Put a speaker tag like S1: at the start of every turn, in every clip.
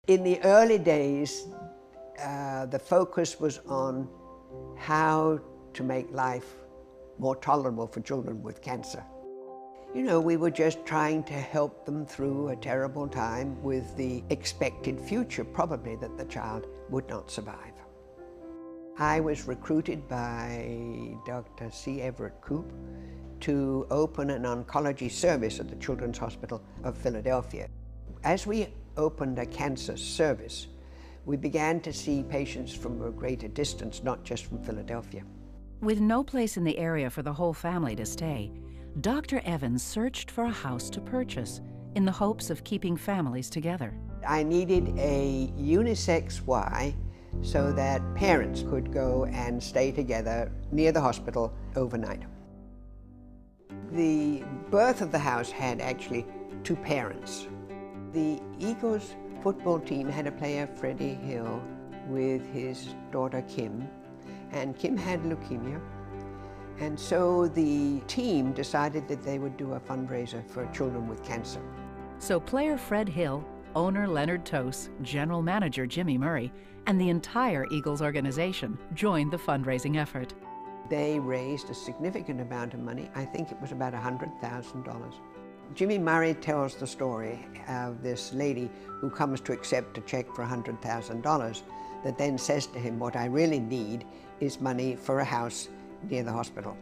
S1: In the early days, the focus was on how to make life more tolerable for children with cancer. You know, we were just trying to help them through a terrible time with the expected future, probably, that the child would not survive. I was recruited by Dr. C. Everett Koop to open an oncology service at the Children's Hospital of Philadelphia. As we opened a cancer service, we began to see patients from a greater distance, not just from Philadelphia.
S2: With no place in the area for the whole family to stay, Dr. Evans searched for a house to purchase in the hopes of keeping families together.
S1: I needed a unisex Y so that parents could go and stay together near the hospital overnight. The birth of the house had actually two parents. The Eagles football team had a player, Freddie Hill, with his daughter Kim, and Kim had leukemia. And so the team decided that they would do a fundraiser for children with cancer.
S2: So player Fred Hill, owner Leonard Tose, general manager Jimmy Murray, and the entire Eagles organization joined the fundraising effort.
S1: They raised a significant amount of money. I think it was about $100,000. Jimmy Murray tells the story of this lady who comes to accept a check for $100,000 that then says to him, "What I really need is money for a house near the hospital."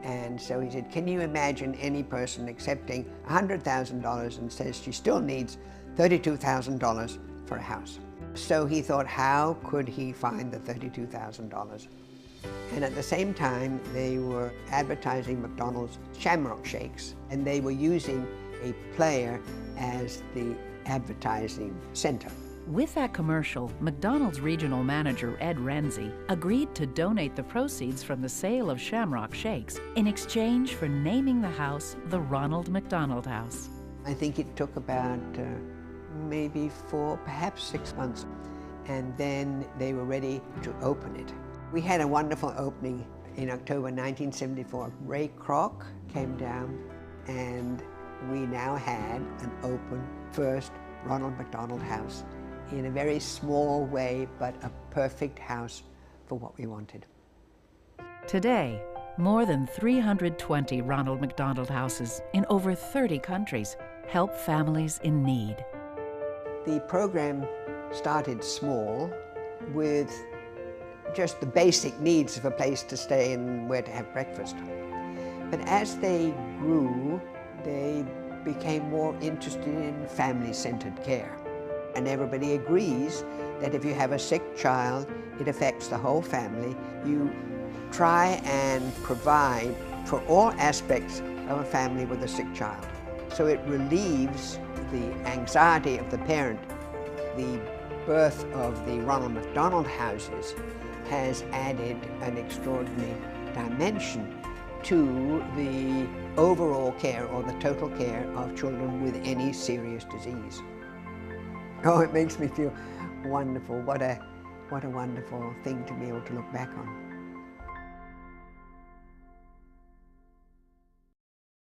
S1: And so he said, "Can you imagine any person accepting $100,000 and says she still needs $32,000 for a house?" So he thought, how could he find the $32,000? And at the same time, they were advertising McDonald's Shamrock Shakes, and they were using a player as the advertising center.
S2: With that commercial, McDonald's regional manager Ed Renzi agreed to donate the proceeds from the sale of Shamrock Shakes in exchange for naming the house the Ronald McDonald House.
S1: I think it took about maybe 4, perhaps 6 months, and then they were ready to open it. We had a wonderful opening in October 1974. Ray Kroc came down, and we now had an open first Ronald McDonald House in a very small way, but a perfect house for what we wanted.
S2: Today, more than 320 Ronald McDonald Houses in over 30 countries help families in need.
S1: The program started small with just the basic needs of a place to stay and where to have breakfast. But as they grew, they became more interested in family-centered care. And everybody agrees that if you have a sick child, it affects the whole family. You try and provide for all aspects of a family with a sick child. So it relieves the anxiety of the parent. The birth of the Ronald McDonald Houses has added an extraordinary dimension to the overall care or the total care of children with any serious disease. Oh, it makes me feel wonderful. What a wonderful thing to be able to look back on.